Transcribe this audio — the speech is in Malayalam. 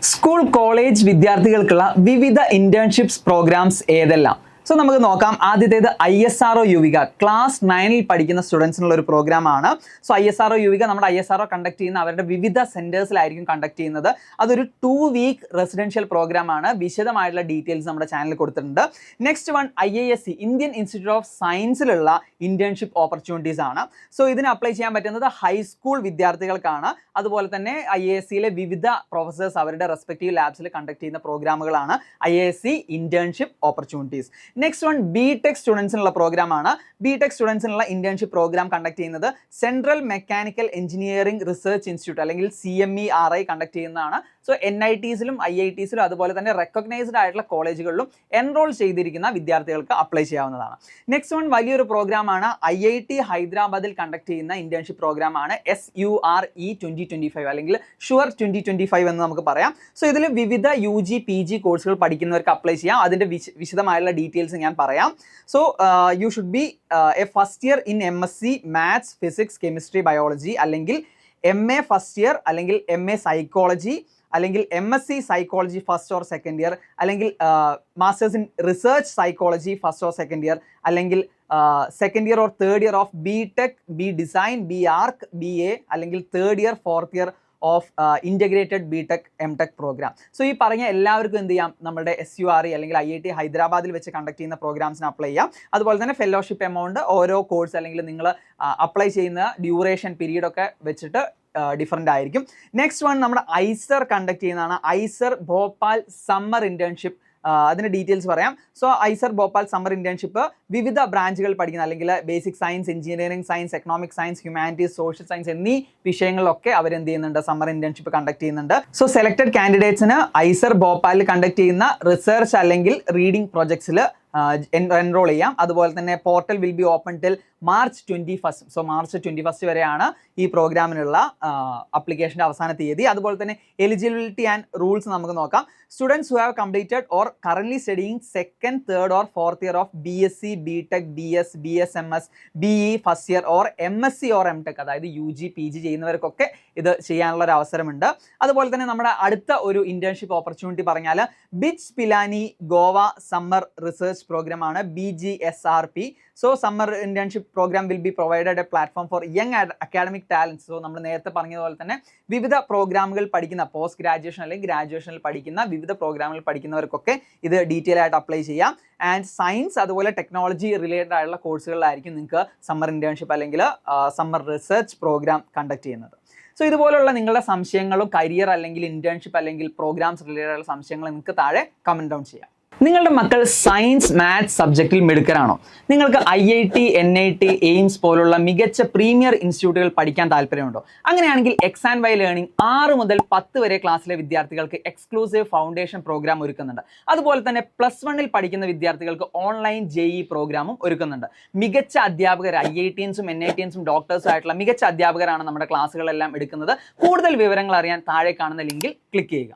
സ്കൂൾ കോളേജ് വിദ്യാർത്ഥികൾക്കുള്ള വിവിധ ഇന്റേൺഷിപ്സ് പ്രോഗ്രാംസ് ഏതെല്ലാം? സോ നമുക്ക് നോക്കാം. ആദ്യത്തേത് ISRO യുവിക ക്ലാസ് 9ൽ പഠിക്കുന്ന സ്റ്റുഡൻസിനുള്ള ഒരു പ്രോഗ്രാം ആണ്. സോ ISRO യുവിക നമ്മുടെ ISRO കണ്ടക്ട് ചെയ്യുന്ന അവരുടെ വിവിധ സെന്റേഴ്സിലായിരിക്കും കണ്ടക്ട് ചെയ്യുന്നത്. അതൊരു 2 വീക്ക് റെസിഡൻഷ്യൽ പ്രോഗ്രാം ആണ്. വിശദമായിട്ടുള്ള ഡീറ്റെയിൽസ് നമ്മുടെ ചാനലിൽ കൊടുത്തിട്ടുണ്ട്. Next one IISc Indian institute of സയൻസിലുള്ള ഇന്റേൺഷിപ്പ് ഓപ്പർച്യൂണിറ്റീസ് ആണ്. സോ ഇതിന് അപ്ലൈ ചെയ്യാൻ പറ്റുന്നത് ഹൈസ്കൂൾ വിദ്യാർത്ഥികൾക്കാണ്. അതുപോലെ തന്നെ IIScയിലെ വിവിധ പ്രൊഫസേഴ്സ് അവരുടെ റെസ്പെക്റ്റീവ് ലാബ്സിൽ കണ്ടക്ട് ചെയ്യുന്ന പ്രോഗ്രാമുകളാണ് IISc internship opportunities. Next one BTech സ്റ്റുഡൻസിനുള്ള പ്രോഗ്രാം ആണ്. BTech സ്റ്റുഡൻസിനുള്ള ഇന്റേൺഷിപ്പ് പ്രോഗ്രാം കണ്ടക്ട് ചെയ്യുന്നത് central mechanical engineering research institute അല്ലെങ്കിൽ CMERI കണ്ടക്ട് ചെയ്യുന്നതാണ്. സോ NITസിലും IITസിലും അതുപോലെ തന്നെ റെക്കഗ്നൈസ്ഡ് ആയിട്ടുള്ള കോളേജുകളിലും എൻറോൾ ചെയ്തിരിക്കുന്ന വിദ്യാർത്ഥികൾക്ക് അപ്ലൈ ചെയ്യാവുന്നതാണ്. നെക്സ്റ്റ് വൺ വലിയൊരു പ്രോഗ്രാം ആണ്. IIT ഹൈദരാബാദിൽ കണ്ടക്ട് ചെയ്യുന്ന ഇന്റേൺഷിപ്പ് പ്രോഗ്രാം ആണ് SURE 2025 അല്ലെങ്കിൽ ഷുവർ 2025 എന്ന് നമുക്ക് പറയാം. സോ ഇതിൽ വിവിധ UG PG കോഴ്സുകൾ പഠിക്കുന്നവർക്ക് അപ്ലൈ ചെയ്യാം. അതിന്റെ വിശദമായുള്ള ഡീറ്റെയിൽസ് ഞാൻ പറയാം. So you should be a first year in MSc maths physics chemistry biology അല്ലെങ്കിൽ MA ഫസ്റ്റ് ഇയർ അല്ലെങ്കിൽ MA സൈക്കോളജി അല്ലെങ്കിൽ MSc psychology first or second year അല്ലെങ്കിൽ masters in research psychology first or second year അല്ലെങ്കിൽ second year or third year of BTech B design B arch BA അല്ലെങ്കിൽ third year fourth year of integrated BTech MTech program. So ഈ പറഞ്ഞ എല്ലാവർക്കും എന്ത് ചെയ്യാം, നമ്മുടെ SURE അല്ലെങ്കിൽ IIT ഹൈദരാബാദിൽ വെച്ച് കണ്ടക്ട് ചെയ്യുന്ന പ്രോഗ്രാംസിന് അപ്ലൈ ചെയ്യാം. അതുപോലെ തന്നെ ഫെലോഷിപ്പ് എമൗണ്ട് ഓരോ കോഴ്സ് അല്ലെങ്കിൽ നിങ്ങൾ അപ്ലൈ ചെയ്യുന്ന ഡ്യൂറേഷൻ പീരീഡ് ഒക്കെ വെച്ചിട്ട് ഡിഫറൻ്റ് ആയിരിക്കും. നെക്സ്റ്റ് വൺ നമ്മുടെ ISER കണ്ടക്ട് ചെയ്യുന്നതാണ്. ISER Bhopal summer internship. അതിൻ്റെ ഡീറ്റെയിൽസ് പറയാം. So ISER Bhopal summer internship വിവിധ ബ്രാഞ്ചുകൾ പഠിക്കുന്ന അല്ലെങ്കിൽ basic science, engineering science, economic science, humanities, social science എന്നീ വിഷയങ്ങളിലൊക്കെ അവരെന്ത് ചെയ്യുന്നുണ്ട്, സമ്മർ ഇന്റേൺഷിപ്പ് കണ്ടക്ട് ചെയ്യുന്നുണ്ട്. സോ സെലക്ടഡ് കാൻഡിഡേറ്റ്സിന് ISER ഭോപ്പാലിൽ കണ്ടക്ട് ചെയ്യുന്ന റിസർച്ച് അല്ലെങ്കിൽ റീഡിംഗ് പ്രൊജക്ട്സിൽ എൻറോൾ ചെയ്യാം. അതുപോലെ തന്നെ portal will be open till March 21. So March 21 വരെയാണ് ഈ പ്രോഗ്രാമിനുള്ള അപ്ലിക്കേഷൻ്റെ അവസാന തീയതി. അതുപോലെ തന്നെ എലിജിബിലിറ്റി ആൻഡ് റൂൾസ് നമുക്ക് നോക്കാം. Students who have completed or current studying second, third or fourth year of BSc, BTech, BS, BSMS, BE first year or MSc or MTech അതായത് UG PG ചെയ്യുന്നവർക്കൊക്കെ ഇത് ചെയ്യാനുള്ള ഒരു അവസരമുണ്ട്. അതുപോലെ തന്നെ നമ്മുടെ അടുത്ത ഒരു ഇന്റേൺഷിപ്പ് ഓപ്പർച്യൂണിറ്റി പറഞ്ഞാൽ BITS Pilani Goa summer research programme ആണ് BGSRP. So summer internship programme will be provided a platform for young academic talents. So നമ്മൾ നേരത്തെ പറഞ്ഞതുപോലെ തന്നെ വിവിധ പ്രോഗ്രാമുകൾ പഠിക്കുന്ന പോസ്റ്റ് ഗ്രാജുവേഷൻ അല്ലെങ്കിൽ ഗ്രാജുവേഷനിൽ പഠിക്കുന്ന വിവിധ പ്രോഗ്രാമുകൾ പഠിക്കുന്നവർക്കൊക്കെ ഇത് ഡീറ്റെയിൽ ആയിട്ട് അപ്ലൈ ചെയ്യാം. ആൻഡ് സയൻസ് അതുപോലെ ടെക്നോളജി റിലേറ്റഡ് ആയിട്ടുള്ള കോഴ്സുകളിലായിരിക്കും നിങ്ങൾക്ക് സമ്മർ ഇന്റേൺഷിപ്പ് അല്ലെങ്കിൽ സമ്മർ റിസർച്ച് പ്രോഗ്രാം കണ്ടക്ട് ചെയ്യുന്നത്. സോ ഇതുപോലുള്ള നിങ്ങളുടെ സംശയങ്ങളും കരിയർ അല്ലെങ്കിൽ ഇന്റേൺഷിപ്പ് അല്ലെങ്കിൽ പ്രോഗ്രാംസ് റിലേറ്റഡ് ആയിട്ടുള്ള സംശയങ്ങൾ നിങ്ങൾക്ക് താഴെ കമന്റ് ഡൗൺ ചെയ്യാം. നിങ്ങളുടെ മക്കൾ സയൻസ് മാത്സ് സബ്ജക്റ്റിൽ മിടുക്കരാണോ? നിങ്ങൾക്ക് IIT NIT എയിംസ് പോലുള്ള മികച്ച പ്രീമിയർ ഇൻസ്റ്റിറ്റ്യൂട്ടുകൾ പഠിക്കാൻ താല്പര്യമുണ്ടോ? അങ്ങനെയാണെങ്കിൽ X and Y ലേണിംഗ് 6 മുതൽ 10 വരെ ക്ലാസ്സിലെ വിദ്യാർത്ഥികൾക്ക് എക്സ്ക്ലൂസീവ് ഫൗണ്ടേഷൻ പ്രോഗ്രാം ഒരുക്കുന്നുണ്ട്. അതുപോലെ തന്നെ +1 പഠിക്കുന്ന വിദ്യാർത്ഥികൾക്ക് ഓൺലൈൻ JEE പ്രോഗ്രാമും ഒരുക്കുന്നുണ്ട്. മികച്ച അധ്യാപകർ IITiansഉം NITiansഉം ഡോക്ടേഴ്സും ആയിട്ടുള്ള മികച്ച അധ്യാപകരാണ് നമ്മുടെ ക്ലാസ്സുകളെല്ലാം എടുക്കുന്നത്. കൂടുതൽ വിവരങ്ങൾ അറിയാൻ താഴെ കാണുന്ന ലിങ്കിൽ ക്ലിക്ക് ചെയ്യുക.